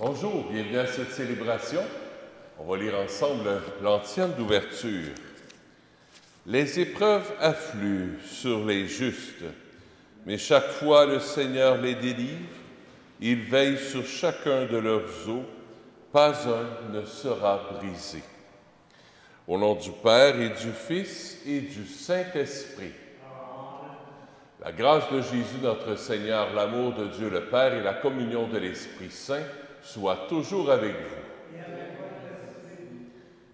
Bonjour, bienvenue à cette célébration. On va lire ensemble l'antienne d'ouverture. Les épreuves affluent sur les justes, mais chaque fois le Seigneur les délivre. Il veille sur chacun de leurs os, pas un ne sera brisé. Au nom du Père et du Fils et du Saint-Esprit. La grâce de Jésus notre Seigneur, l'amour de Dieu le Père et la communion de l'Esprit Saint soient toujours avec vous.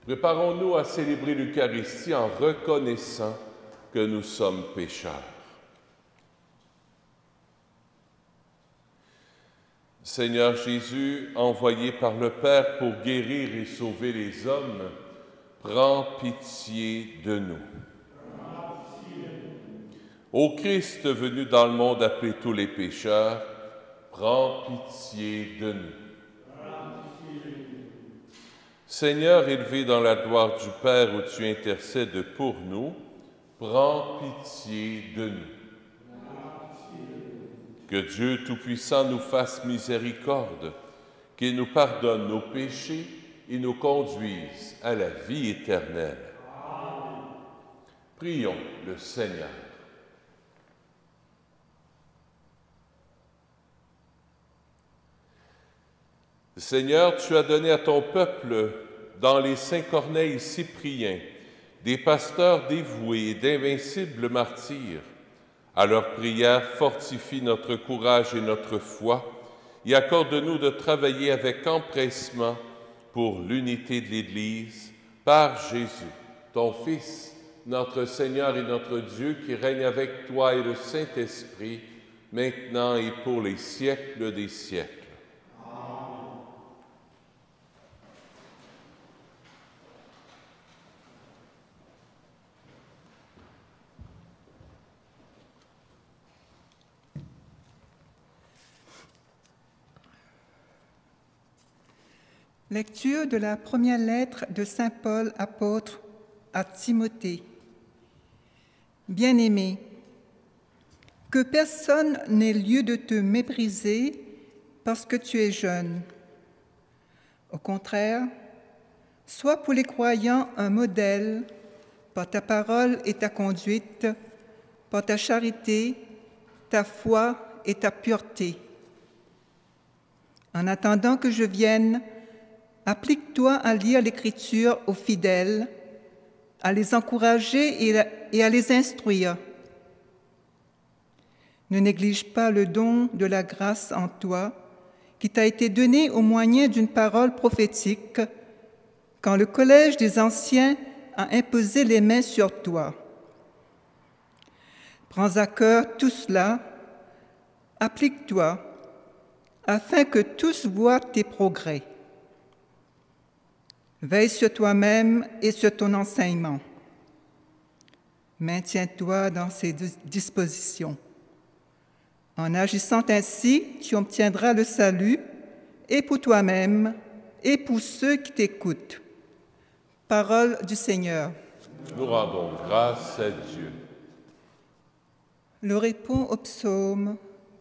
Préparons-nous à célébrer l'Eucharistie en reconnaissant que nous sommes pécheurs. Seigneur Jésus, envoyé par le Père pour guérir et sauver les hommes, prends pitié de nous. Ô Christ venu dans le monde appeler tous les pécheurs, prends pitié de nous. Seigneur, élevé dans la gloire du Père où tu intercèdes pour nous, prends pitié de nous. Que Dieu Tout-Puissant nous fasse miséricorde, qu'il nous pardonne nos péchés et nous conduise à la vie éternelle. Amen. Prions le Seigneur. Seigneur, tu as donné à ton peuple, dans les saints Corneille et Cyprien, des pasteurs dévoués et d'invincibles martyrs. À leur prière, fortifie notre courage et notre foi, et accorde-nous de travailler avec empressement pour l'unité de l'Église, par Jésus, ton Fils, notre Seigneur et notre Dieu, qui règne avec toi et le Saint-Esprit, maintenant et pour les siècles des siècles. Lecture de la première lettre de saint Paul, apôtre, à Timothée. Bien-aimé, que personne n'ait lieu de te mépriser parce que tu es jeune. Au contraire, sois pour les croyants un modèle par ta parole et ta conduite, par ta charité, ta foi et ta pureté. En attendant que je vienne, applique-toi à lire l'Écriture aux fidèles, à les encourager et à les instruire. Ne néglige pas le don de la grâce en toi, qui t'a été donné au moyen d'une parole prophétique, quand le collège des anciens a imposé les mains sur toi. Prends à cœur tout cela, applique-toi, afin que tous voient tes progrès. Veille sur toi-même et sur ton enseignement. Maintiens-toi dans ces dispositions. En agissant ainsi, tu obtiendras le salut, et pour toi-même, et pour ceux qui t'écoutent. Parole du Seigneur. Nous rendons grâce à Dieu. Le répond au psaume.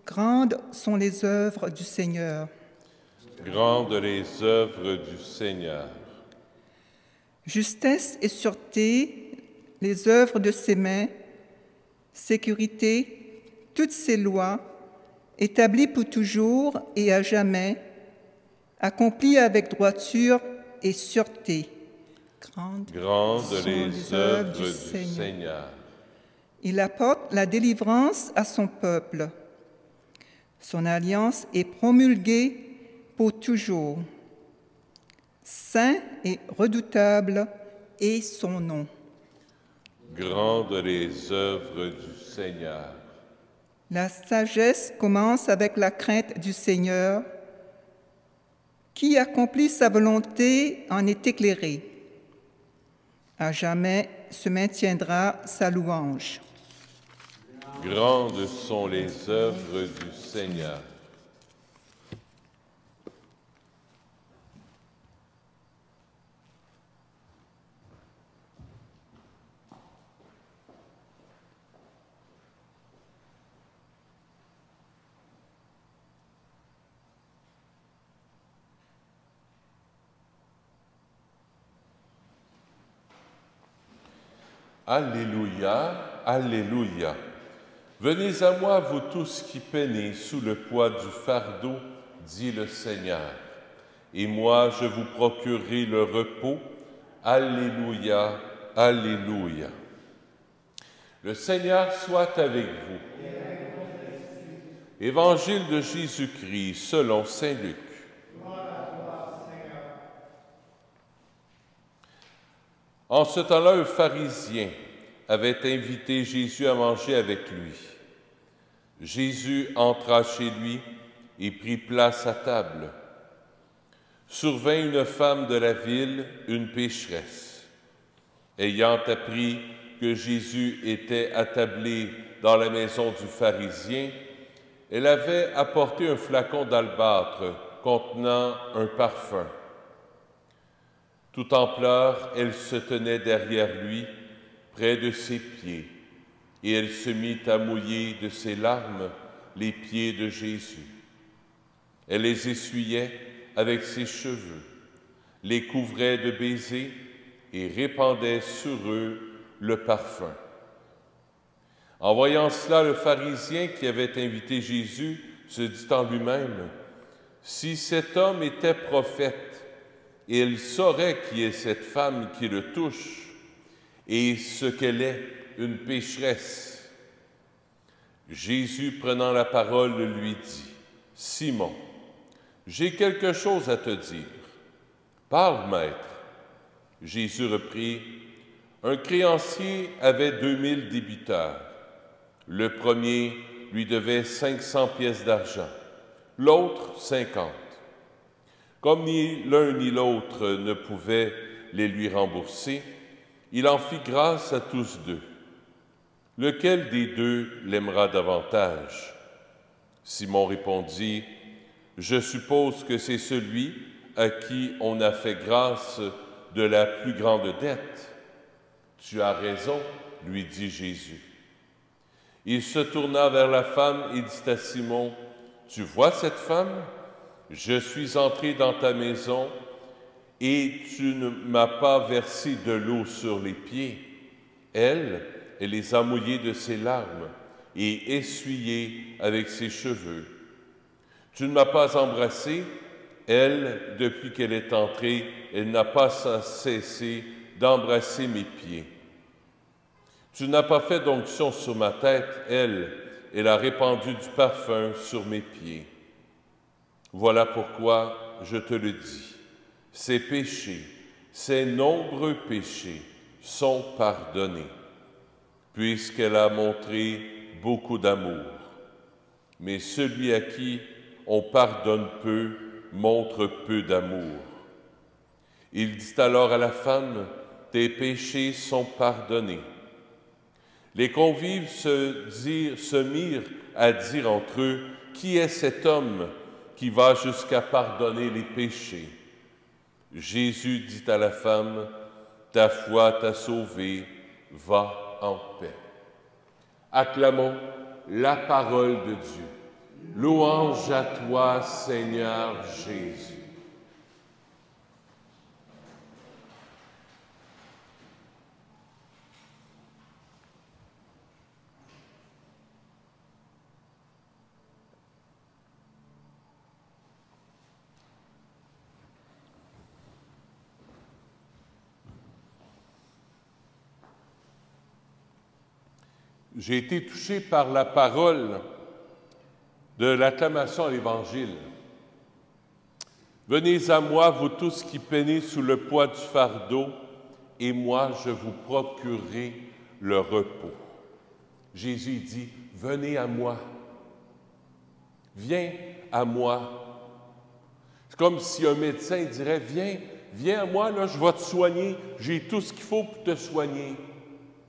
Grandes sont les œuvres du Seigneur. Grandes les œuvres du Seigneur. Justesse et sûreté, les œuvres de ses mains, sécurité, toutes ses lois, établies pour toujours et à jamais, accomplies avec droiture et sûreté. Grandes les œuvres du Seigneur. Il apporte la délivrance à son peuple. Son alliance est promulguée pour toujours. Saint et redoutable est son nom. Grandes les œuvres du Seigneur. La sagesse commence avec la crainte du Seigneur. Qui accomplit sa volonté en est éclairé. À jamais se maintiendra sa louange. Grandes sont les œuvres du Seigneur. Alléluia, Alléluia. Venez à moi, vous tous qui peinez sous le poids du fardeau, dit le Seigneur, et moi je vous procurerai le repos. Alléluia, Alléluia. Le Seigneur soit avec vous. Évangile de Jésus-Christ selon saint Luc. En ce temps-là, un pharisien avait invité Jésus à manger avec lui. Jésus entra chez lui et prit place à table. Survint une femme de la ville, une pécheresse. Ayant appris que Jésus était attablé dans la maison du pharisien, elle avait apporté un flacon d'albâtre contenant un parfum. Tout en pleurs, elle se tenait derrière lui, près de ses pieds, et elle se mit à mouiller de ses larmes les pieds de Jésus. Elle les essuyait avec ses cheveux, les couvrait de baisers et répandait sur eux le parfum. En voyant cela, le pharisien qui avait invité Jésus se dit en lui-même, « Si cet homme était prophète, il saurait qui est cette femme qui le touche et ce qu'elle est, une pécheresse. » Jésus, prenant la parole, lui dit, « Simon, j'ai quelque chose à te dire. Parle, maître. » Jésus reprit, « Un créancier avait 2000 débiteurs. Le premier lui devait 500 pièces d'argent, l'autre 50. Comme ni l'un ni l'autre ne pouvaient les lui rembourser, il en fit grâce à tous deux. Lequel des deux l'aimera davantage? Simon répondit, « Je suppose que c'est celui à qui on a fait grâce de la plus grande dette. » « Tu as raison, lui dit Jésus. Il se tourna vers la femme et dit à Simon, « Tu vois cette femme? Je suis entré dans ta maison et tu ne m'as pas versé de l'eau sur les pieds. Elle les a mouillés de ses larmes et essuyés avec ses cheveux. Tu ne m'as pas embrassé. Elle, depuis qu'elle est entrée, elle n'a pas cessé d'embrasser mes pieds. Tu n'as pas fait d'onction sur ma tête. Elle a répandu du parfum sur mes pieds. Voilà pourquoi je te le dis, ses péchés, ses nombreux péchés sont pardonnés, puisqu'elle a montré beaucoup d'amour. Mais celui à qui on pardonne peu montre peu d'amour. » Il dit alors à la femme, « Tes péchés sont pardonnés. » Les convives se mirent à dire entre eux, « Qui est cet homme qui va jusqu'à pardonner les péchés? » Jésus dit à la femme, « Ta foi t'a sauvée, va en paix. » Acclamons la parole de Dieu. Louange à toi, Seigneur Jésus. J'ai été touché par la parole de l'acclamation à l'Évangile. « Venez à moi, vous tous qui peinez sous le poids du fardeau, et moi je vous procurerai le repos. » Jésus dit, « Venez à moi. Viens à moi. » C'est comme si un médecin dirait, « Viens à moi, là, je vais te soigner, j'ai tout ce qu'il faut pour te soigner. »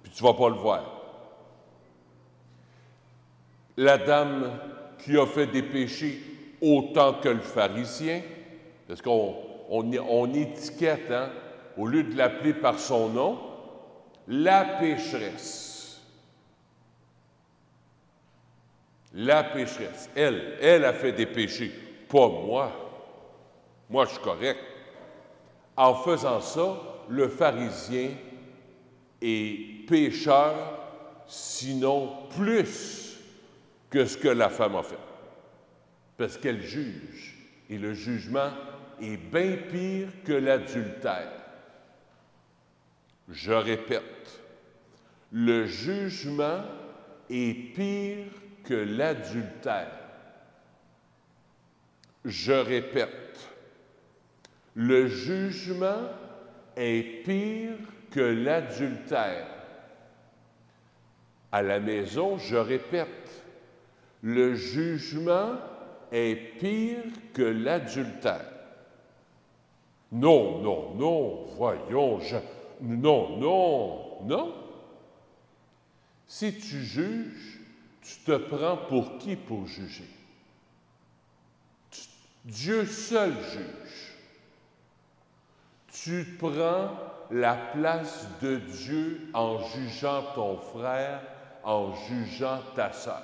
Puis tu ne vas pas le voir. La dame qui a fait des péchés autant que le pharisien, parce qu'on étiquette, hein, au lieu de l'appeler par son nom, la pécheresse. La pécheresse. Elle a fait des péchés, pas moi. Moi, je suis correct. En faisant ça, le pharisien est pécheur, sinon plus que ce que la femme a fait. Parce qu'elle juge, et le jugement est bien pire que l'adultère. Je répète, le jugement est pire que l'adultère. Je répète, le jugement est pire que l'adultère. À la maison, je répète, le jugement est pire que l'adultère. Non, non, non, voyons, non, non, non. Si tu juges, tu te prends pour qui pour juger? Dieu seul juge. Tu prends la place de Dieu en jugeant ton frère, en jugeant ta sœur.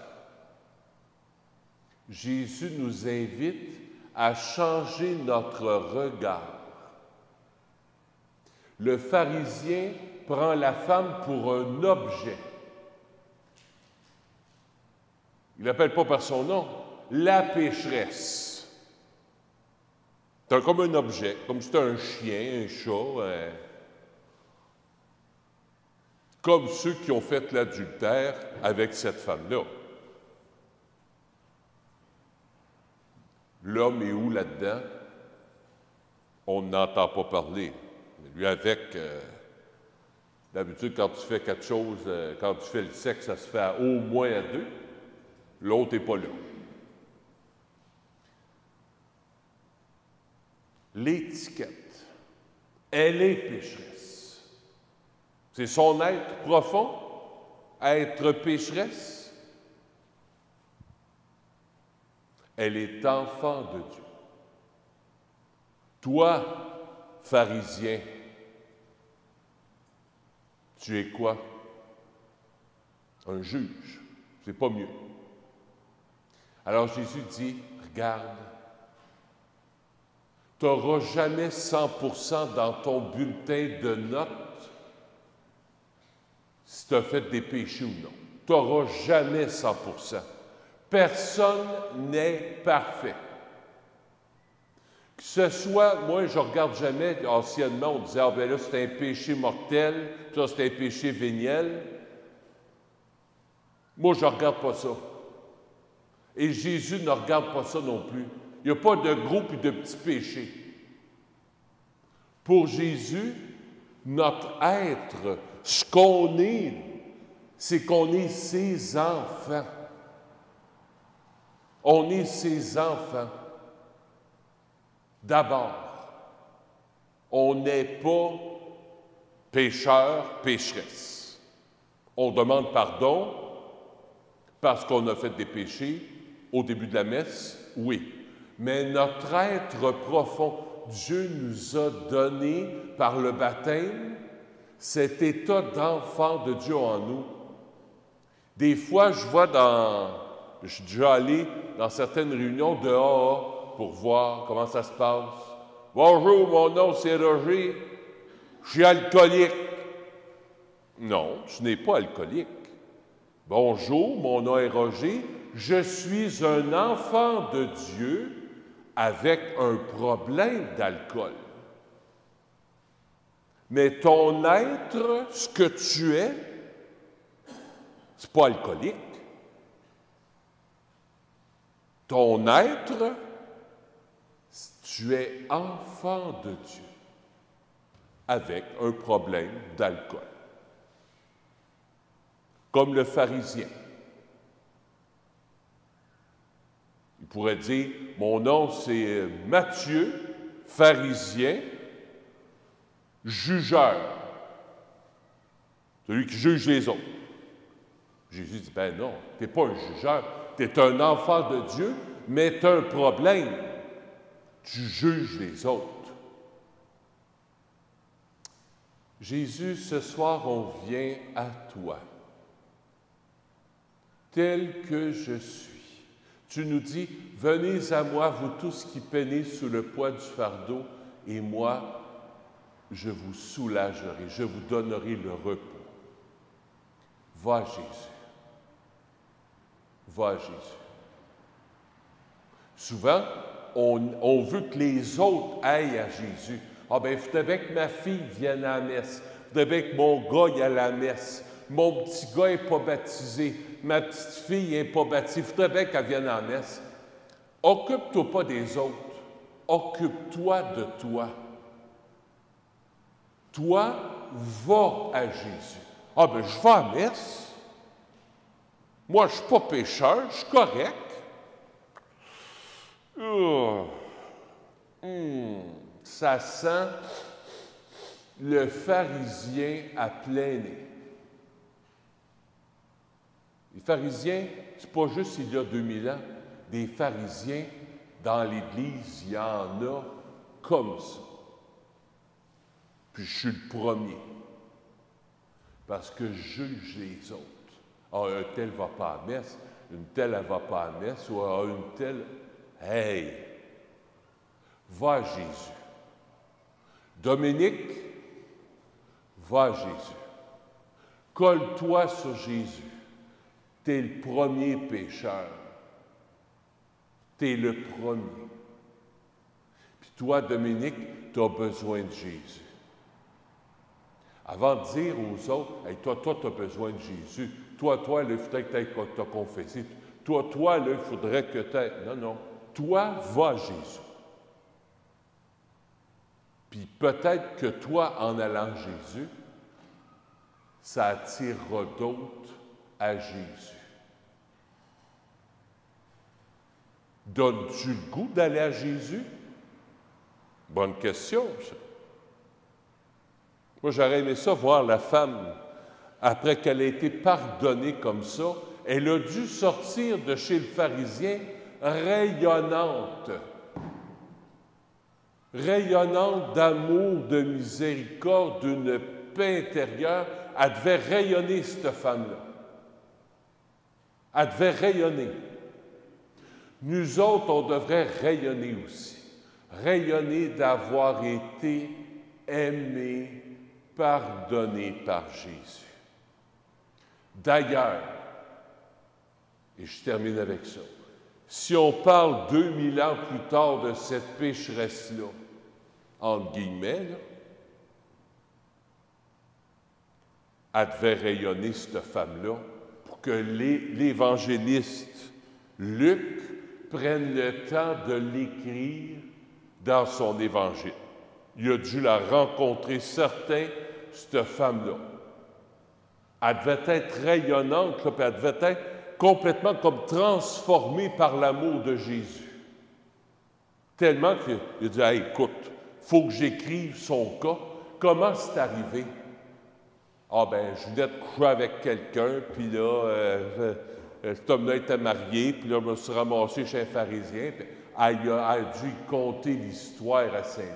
Jésus nous invite à changer notre regard. Le pharisien prend la femme pour un objet. Il l'appelle pas par son nom, la pécheresse. C'est comme un objet, comme si c'était un chien, un chat, comme ceux qui ont fait l'adultère avec cette femme-là. L'homme est où là-dedans? On n'entend pas parler. Lui, avec, d'habitude, quand tu fais quelque chose, quand tu fais le sexe, ça se fait au moins à deux. L'autre n'est pas là. L'étiquette, elle est pécheresse. C'est son être profond, être pécheresse. Elle est enfant de Dieu. Toi, pharisien, tu es quoi? Un juge. C'est pas mieux. Alors Jésus dit, regarde, tu n'auras jamais 100% dans ton bulletin de notes si tu as fait des péchés ou non. Tu n'auras jamais 100%. Personne n'est parfait. Que ce soit, moi, je ne regarde jamais, anciennement, on disait, ah ben là, c'est un péché mortel, ça, c'est un péché véniel. Moi, je ne regarde pas ça. Et Jésus ne regarde pas ça non plus. Il n'y a pas de gros et de petits péchés. Pour Jésus, notre être, ce qu'on est, c'est qu'on est ses enfants. On est ses enfants. D'abord, on n'est pas pécheur, pécheresse. On demande pardon parce qu'on a fait des péchés au début de la messe, oui. Mais notre être profond, Dieu nous a donné par le baptême cet état d'enfant de Dieu en nous. Des fois, je suis déjà allé dans certaines réunions de AA pour voir comment ça se passe. Bonjour, mon nom c'est Roger, je suis alcoolique. Non, tu n'es pas alcoolique. Bonjour, mon nom est Roger, je suis un enfant de Dieu avec un problème d'alcool. Mais ton être, ce que tu es, c'est pas alcoolique. Ton être, tu es enfant de Dieu avec un problème d'alcool. Comme le pharisien. Il pourrait dire, mon nom c'est Matthieu, pharisien, jugeur. Celui qui juge les autres. Jésus dit, ben non, tu n'es pas un jugeur, tu es un enfant de Dieu, mais tu as un problème. Tu juges les autres. Jésus, ce soir, on vient à toi, tel que je suis. Tu nous dis, venez à moi, vous tous qui peinez sous le poids du fardeau, et moi, je vous soulagerai, je vous donnerai le repos. Va à Jésus. Va à Jésus. Souvent, on veut que les autres aillent à Jésus. Ah ben, il faudrait que ma fille vienne à la messe. Il faudrait que mon gars aille à la messe. Mon petit gars n'est pas baptisé. Ma petite fille n'est pas baptisée. Il faudrait qu'elle vienne à la messe. Occupe-toi pas des autres. Occupe-toi de toi. Toi, va à Jésus. Ah ben, je vais à la messe. Moi, je ne suis pas pécheur, je suis correct. Ça sent le pharisien à plein nez. Les pharisiens, c'est pas juste il y a 2000 ans. Des pharisiens, dans l'Église, il y en a comme ça. Puis je suis le premier. Parce que je juge les autres. Ah, un tel ne va pas à la messe, une telle ne va pas à la messe, ou une telle... Hey! Va à Jésus. Dominique, va à Jésus. Colle-toi sur Jésus. Tu es le premier pécheur. Tu es le premier. Puis toi, Dominique, tu as besoin de Jésus. Avant de dire aux autres, hey, toi, tu as besoin de Jésus. Toi, là, il faudrait que tu ailles te confesser. Toi, là, il faudrait que tu ailles... Non. Toi, va à Jésus. Puis peut-être que toi, en allant à Jésus, ça attirera d'autres à Jésus. Donnes-tu le goût d'aller à Jésus? Bonne question, ça. Moi, j'aurais aimé ça, voir la femme, après qu'elle ait été pardonnée comme ça, elle a dû sortir de chez le pharisien rayonnante. Rayonnante d'amour, de miséricorde, d'une paix intérieure. Elle devait rayonner, cette femme-là. Elle devait rayonner. Nous autres, on devrait rayonner aussi. Rayonner d'avoir été aimés, pardonnés par Jésus. D'ailleurs, et je termine avec ça, si on parle 2000 ans plus tard de cette pécheresse-là, entre guillemets, là, elle devait rayonner, cette femme-là, pour que l'évangéliste Luc prenne le temps de l'écrire dans son évangile. Il a dû la rencontrer, certain, cette femme-là. Elle devait être rayonnante, là, puis elle devait être complètement comme transformée par l'amour de Jésus. Tellement qu'il a dit, hey, écoute, il faut que j'écrive son cas. Comment c'est arrivé? Ah ben, je venais de coucher avec quelqu'un, puis là, cet homme-là était marié, puis là, je me suis ramassé chez un pharisien, puis elle a dû conter l'histoire à Saint-Luc.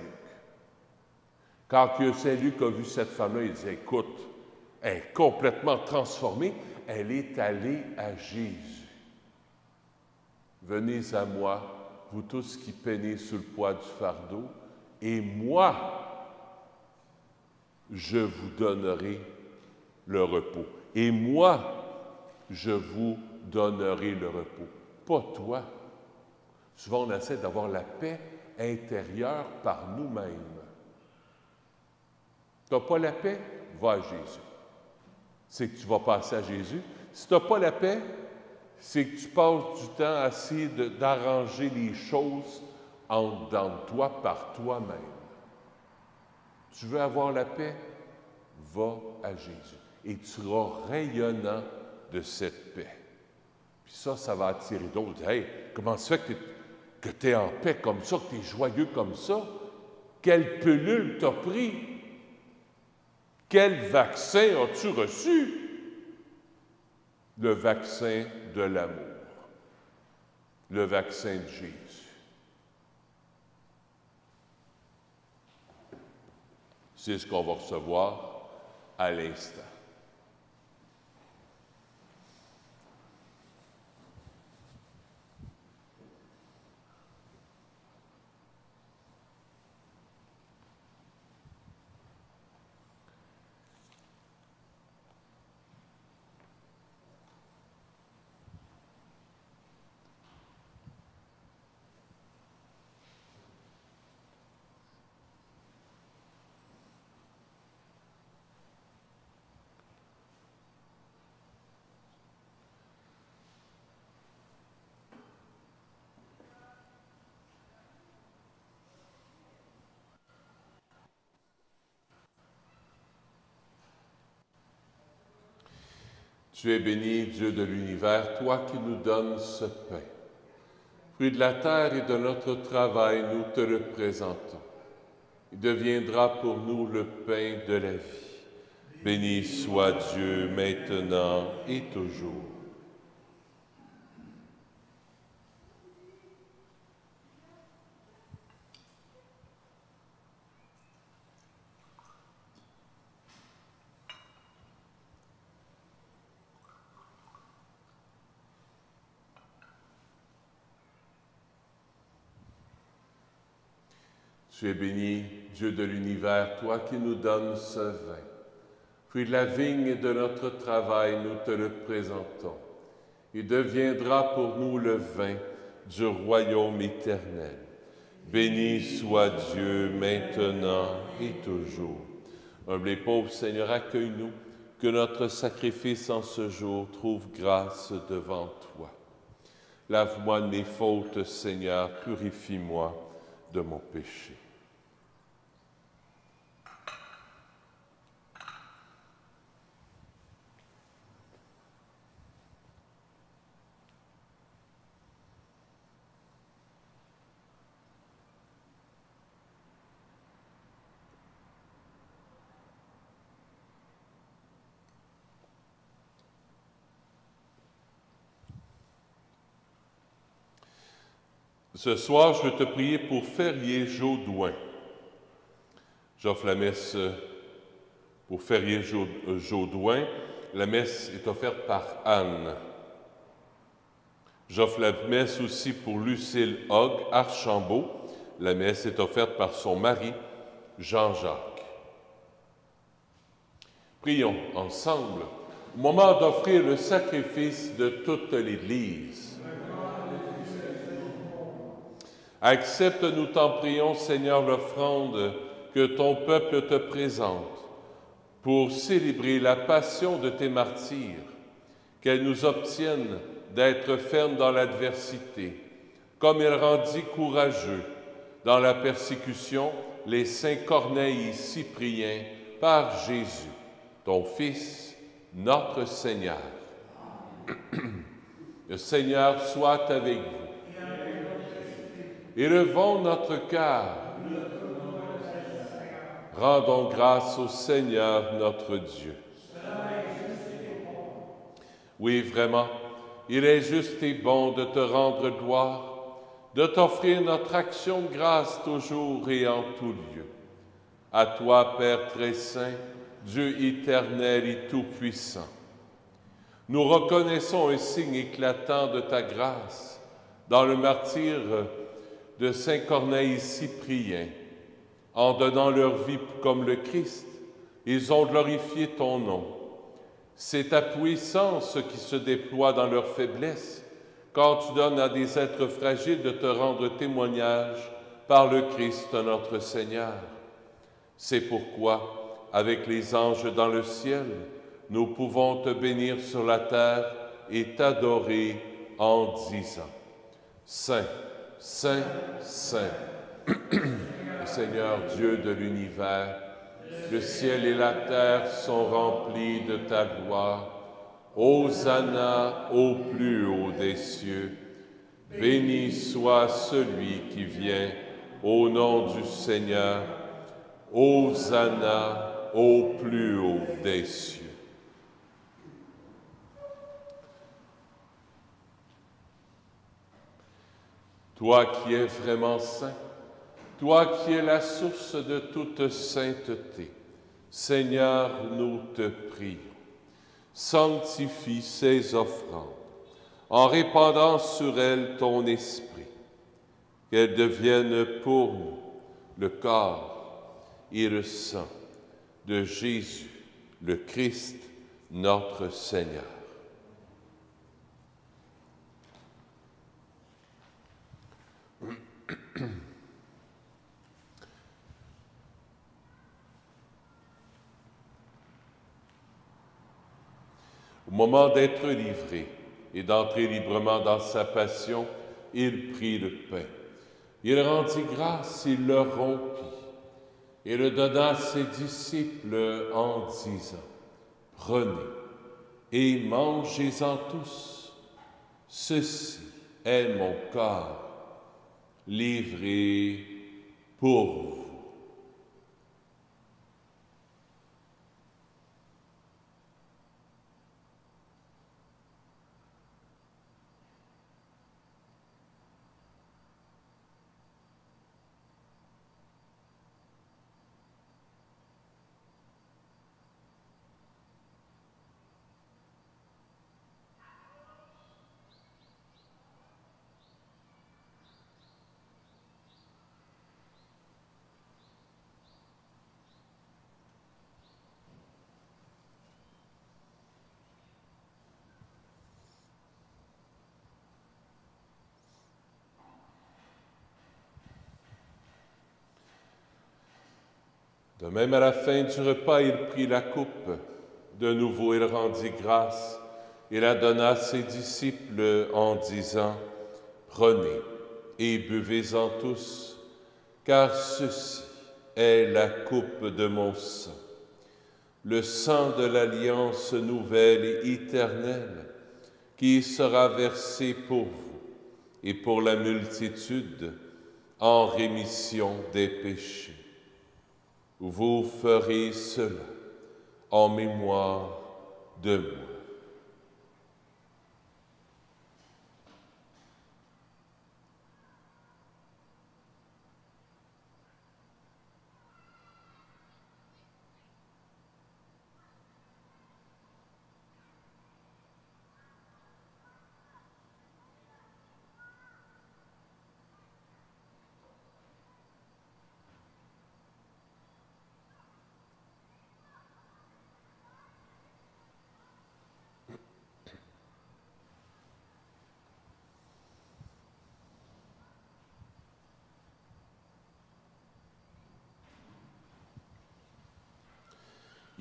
Quand Saint-Luc a vu cette femme-là, il dit, écoute, elle est complètement transformée, elle est allée à Jésus. Venez à moi, vous tous qui peinez sous le poids du fardeau, et moi, je vous donnerai le repos. Et moi, je vous donnerai le repos. Pas toi. Souvent, on essaie d'avoir la paix intérieure par nous-mêmes. Tu n'as pas la paix? Va à Jésus. C'est que tu vas passer à Jésus. Si tu n'as pas la paix, c'est que tu passes du temps à essayer d'arranger les choses en dedans de toi par toi-même. Tu veux avoir la paix? Va à Jésus. Et tu seras rayonnant de cette paix. Puis ça va attirer d'autres. Hey, comment ça fait que tu es en paix comme ça, que tu es joyeux comme ça? Quelle pilule t'as pris? Quel vaccin as-tu reçu? Le vaccin de l'amour. Le vaccin de Jésus. C'est ce qu'on va recevoir à l'instant. Tu es béni, Dieu de l'univers, toi qui nous donnes ce pain. Fruit de la terre et de notre travail, nous te le présentons. Il deviendra pour nous le pain de la vie. Béni soit Dieu maintenant et toujours. Tu es béni, Dieu de l'univers, toi qui nous donnes ce vin. Fruit de la vigne et de notre travail, nous te le présentons. Il deviendra pour nous le vin du royaume éternel. Béni soit Dieu maintenant et toujours. Humble et pauvre Seigneur, accueille-nous, que notre sacrifice en ce jour trouve grâce devant toi. Lave-moi de mes fautes, Seigneur, purifie-moi de mon péché. Ce soir, je veux te prier pour Ferrier-Jaudoin. J'offre la messe pour Ferrier-Jaudoin. La messe est offerte par Anne. J'offre la messe aussi pour Lucille Hogg, Archambault. La messe est offerte par son mari, Jean-Jacques. Prions ensemble au moment d'offrir le sacrifice de toute l'Église. Accepte, nous t'en prions, Seigneur, l'offrande que ton peuple te présente pour célébrer la passion de tes martyrs, qu'elle nous obtienne d'être fermes dans l'adversité, comme elle rendit courageux dans la persécution les saints Corneille et Cyprien par Jésus, ton Fils, notre Seigneur. Le Seigneur soit avec vous. Élevons notre cœur. Rendons grâce au Seigneur notre Dieu. Oui, vraiment, il est juste et bon de te rendre gloire, de t'offrir notre action de grâce toujours et en tout lieu. À toi, Père très saint, Dieu éternel et tout-puissant, nous reconnaissons un signe éclatant de ta grâce dans le martyre de Saint Corneille et Cyprien. En donnant leur vie comme le Christ, ils ont glorifié ton nom. C'est ta puissance qui se déploie dans leur faiblesse, quand tu donnes à des êtres fragiles de te rendre témoignage par le Christ notre Seigneur. C'est pourquoi, avec les anges dans le ciel, nous pouvons te bénir sur la terre et t'adorer en disant: Saint, Saint, Saint, Seigneur Dieu de l'univers, le ciel et la terre sont remplis de ta gloire. Hosanna au plus haut des cieux. Béni soit celui qui vient au nom du Seigneur. Hosanna au plus haut des cieux. Toi qui es vraiment saint, toi qui es la source de toute sainteté, Seigneur, nous te prions. Sanctifie ces offrandes en répandant sur elles ton esprit, qu'elles deviennent pour nous le corps et le sang de Jésus, le Christ, notre Seigneur. Au moment d'être livré et d'entrer librement dans sa passion, il prit le pain. Il rendit grâce, il le rompit et le donna à ses disciples en disant: Prenez et mangez-en tous. Ceci est mon corps, livré pour vous. De même, à la fin du repas, il prit la coupe. De nouveau, il rendit grâce et la donna à ses disciples en disant, « Prenez et buvez-en tous, car ceci est la coupe de mon sang, le sang de l'alliance nouvelle et éternelle, qui sera versé pour vous et pour la multitude en rémission des péchés. Vous ferez cela en mémoire de moi. »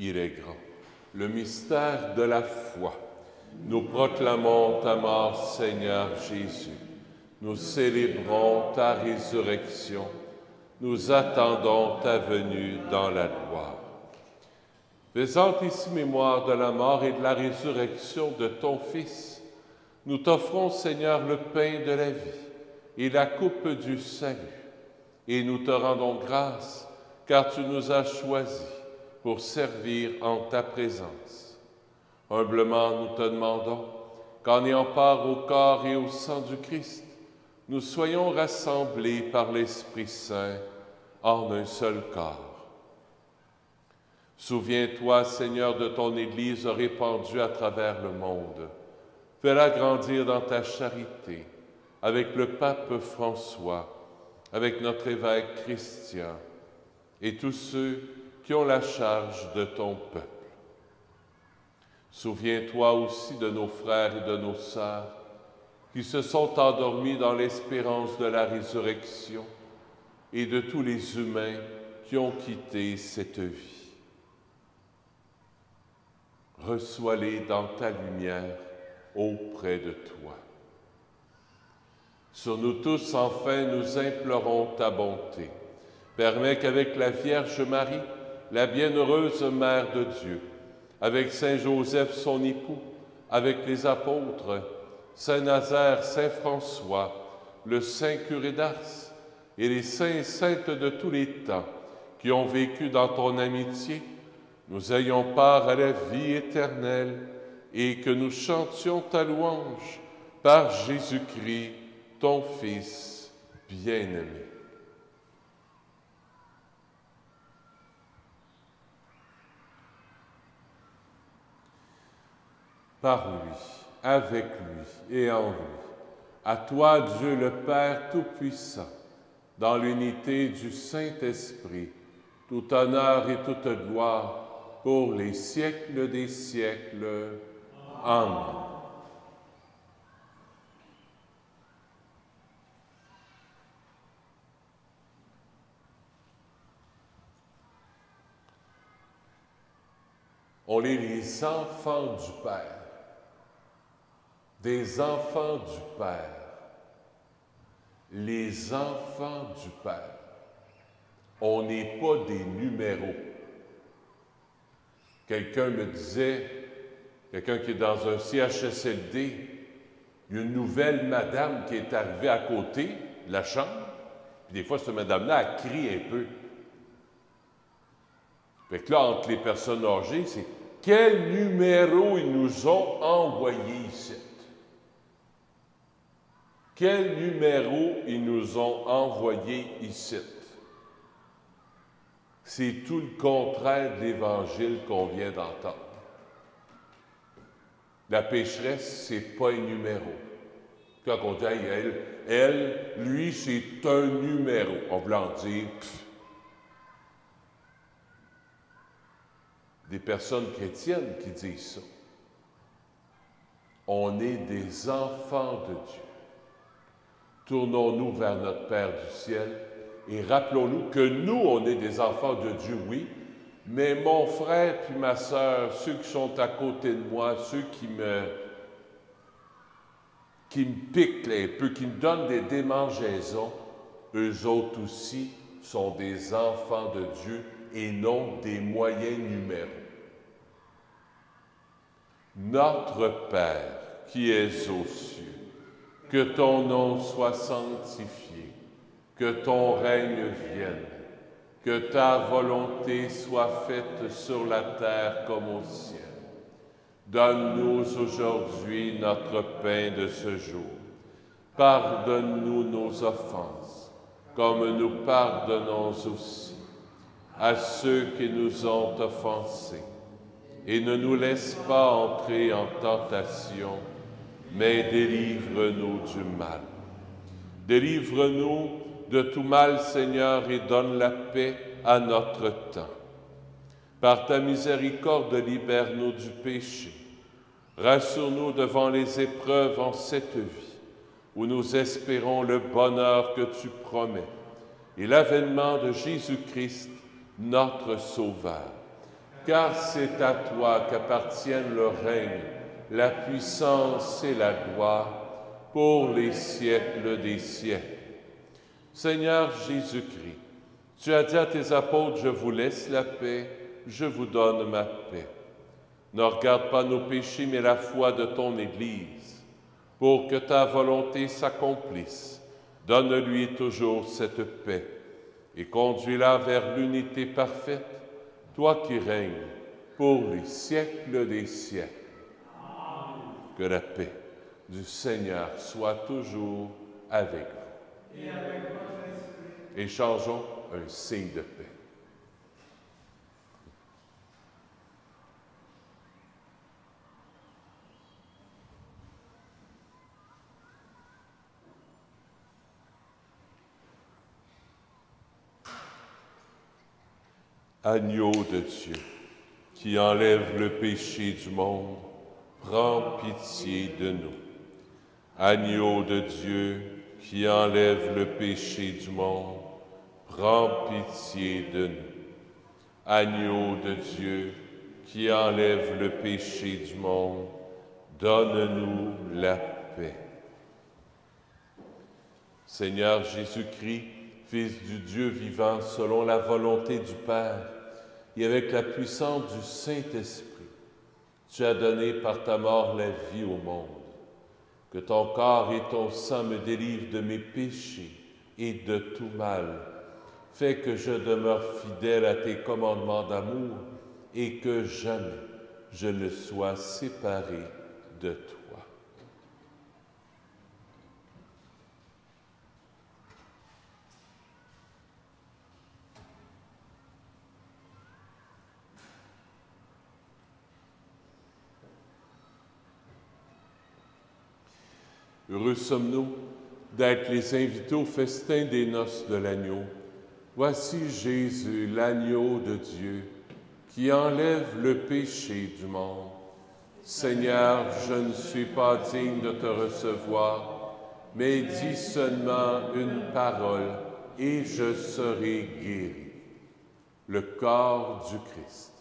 Il est grand, le mystère de la foi. Nous proclamons ta mort, Seigneur Jésus. Nous célébrons ta résurrection. Nous attendons ta venue dans la gloire. Faisant ici mémoire de la mort et de la résurrection de ton Fils, nous t'offrons, Seigneur, le pain de la vie et la coupe du salut. Et nous te rendons grâce, car tu nous as choisis pour servir en ta présence. Humblement, nous te demandons qu'en ayant part au corps et au sang du Christ, nous soyons rassemblés par l'Esprit Saint en un seul corps. Souviens-toi, Seigneur, de ton Église répandue à travers le monde. Fais-la grandir dans ta charité, avec le pape François, avec notre évêque Christian et tous ceux qui ont la charge de ton peuple. Souviens-toi aussi de nos frères et de nos sœurs qui se sont endormis dans l'espérance de la résurrection et de tous les humains qui ont quitté cette vie. Reçois-les dans ta lumière auprès de toi. Sur nous tous, enfin, nous implorons ta bonté. Permets qu'avec la Vierge Marie, la bienheureuse Mère de Dieu, avec Saint Joseph son époux, avec les apôtres, Saint Nazaire, Saint François, le Saint curé d'Ars et les saints et saintes de tous les temps qui ont vécu dans ton amitié, nous ayons part à la vie éternelle et que nous chantions ta louange par Jésus-Christ, ton Fils bien-aimé. Par lui, avec lui et en lui, à toi, Dieu le Père Tout-Puissant, dans l'unité du Saint-Esprit, tout honneur et toute gloire pour les siècles des siècles. Amen. On est les enfants du Père. Des enfants du Père. Les enfants du Père. On n'est pas des numéros. Quelqu'un me disait, Quelqu'un qui est dans un CHSLD, il y a une nouvelle madame qui est arrivée à côté de la chambre, puis des fois, cette madame-là, elle crie un peu. Fait que là, entre les personnes âgées, c'est quel numéro ils nous ont envoyé ici? Quel numéro ils nous ont envoyé ici? C'est tout le contraire de l'Évangile qu'on vient d'entendre. La pécheresse, c'est pas un numéro. Quand on dit elle, lui, c'est un numéro. On veut en dire, des personnes chrétiennes qui disent ça. On est des enfants de Dieu. Tournons-nous vers notre Père du ciel et rappelons-nous que nous, on est des enfants de Dieu, oui, mais mon frère puis ma sœur, ceux qui sont à côté de moi, ceux qui me piquent là, un peu, qui me donnent des démangeaisons, eux autres aussi sont des enfants de Dieu et non des moyens numéros. Notre Père qui es aux cieux, que ton nom soit sanctifié, que ton règne vienne, que ta volonté soit faite sur la terre comme au ciel. Donne-nous aujourd'hui notre pain de ce jour. Pardonne-nous nos offenses, comme nous pardonnons aussi à ceux qui nous ont offensés. Et ne nous laisse pas entrer en tentation, mais délivre-nous du mal. Délivre-nous de tout mal, Seigneur, et donne la paix à notre temps. Par ta miséricorde, libère-nous du péché. Rassure-nous devant les épreuves en cette vie, où nous espérons le bonheur que tu promets et l'avènement de Jésus-Christ, notre Sauveur. Car c'est à toi qu'appartiennent le règne, la puissance et la gloire pour les siècles des siècles. Seigneur Jésus-Christ, tu as dit à tes apôtres, je vous laisse la paix, je vous donne ma paix. Ne regarde pas nos péchés, mais la foi de ton Église, pour que ta volonté s'accomplisse. Donne-lui toujours cette paix et conduis-la vers l'unité parfaite, toi qui règnes pour les siècles des siècles. Que la paix du Seigneur soit toujours avec vous. Et avec votre esprit. Échangeons un signe de paix. Agneau de Dieu, qui enlève le péché du monde, prends pitié de nous. Agneau de Dieu, qui enlève le péché du monde, prends pitié de nous. Agneau de Dieu, qui enlève le péché du monde, donne-nous la paix. Seigneur Jésus-Christ, Fils du Dieu vivant selon la volonté du Père, et avec la puissance du Saint-Esprit, tu as donné par ta mort la vie au monde. Que ton corps et ton sang me délivrent de mes péchés et de tout mal. Fais que je demeure fidèle à tes commandements d'amour et que jamais je ne sois séparé de toi. Heureux sommes-nous d'être les invités au festin des noces de l'agneau. Voici Jésus, l'agneau de Dieu, qui enlève le péché du monde. Seigneur, je ne suis pas digne de te recevoir, mais dis seulement une parole et je serai guéri. Le corps du Christ.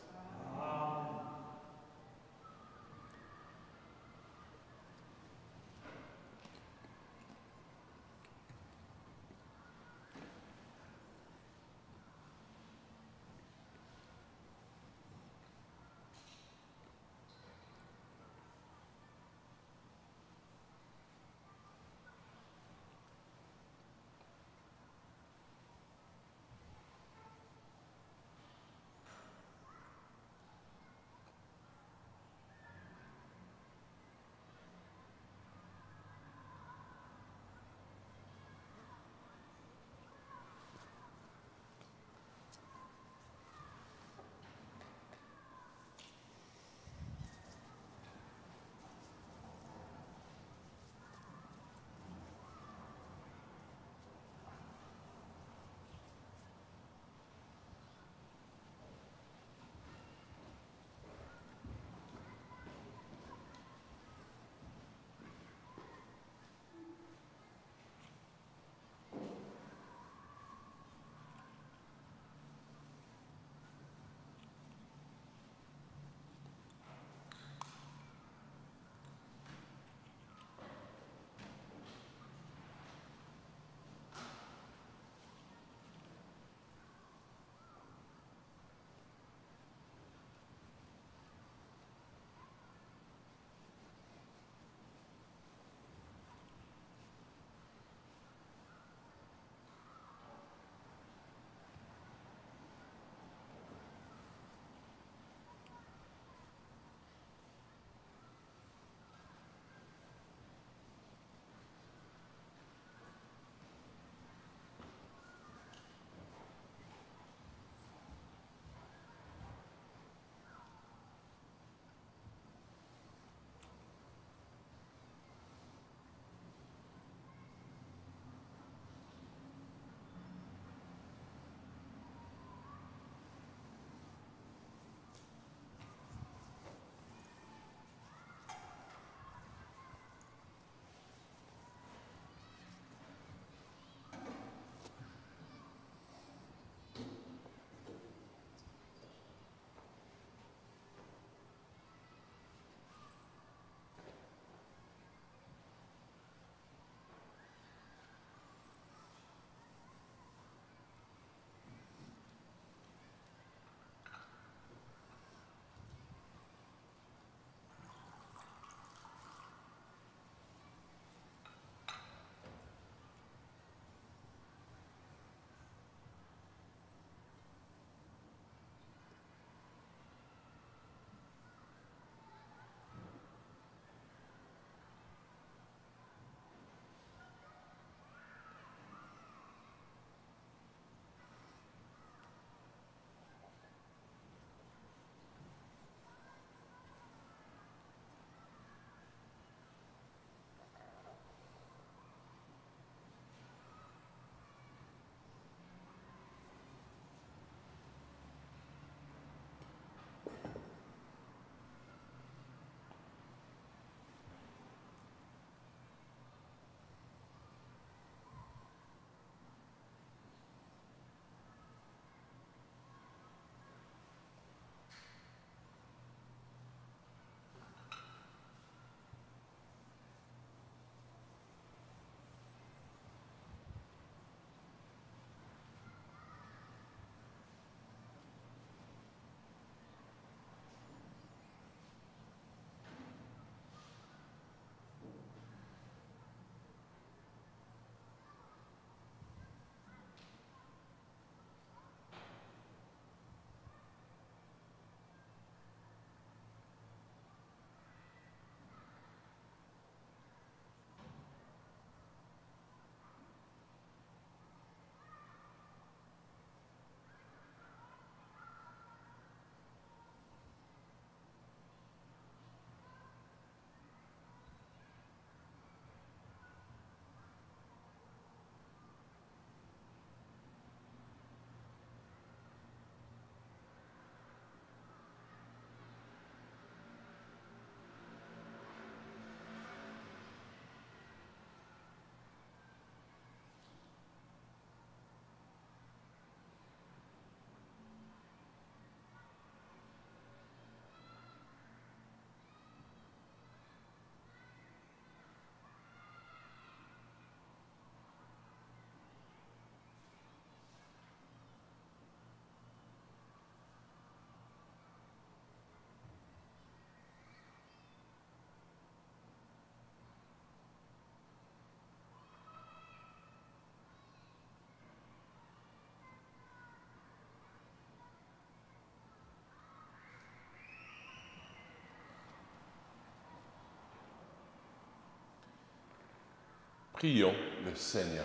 Prions le Seigneur.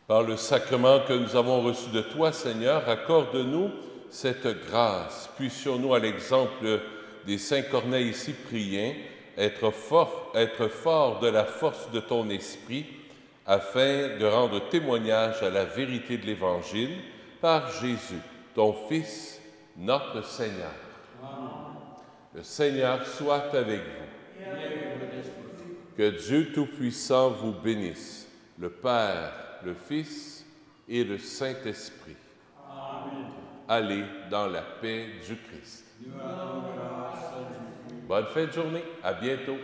Par le sacrement que nous avons reçu de toi, Seigneur, accorde-nous cette grâce. Puissions-nous, à l'exemple des saints Corneille ici priens, être forts de la force de ton esprit, afin de rendre témoignage à la vérité de l'Évangile par Jésus, ton Fils, notre Seigneur. Amen. Le Seigneur soit avec vous. Que Dieu Tout-Puissant vous bénisse, le Père, le Fils et le Saint-Esprit. Amen. Allez dans la paix du Christ. Bonne fin de journée. À bientôt.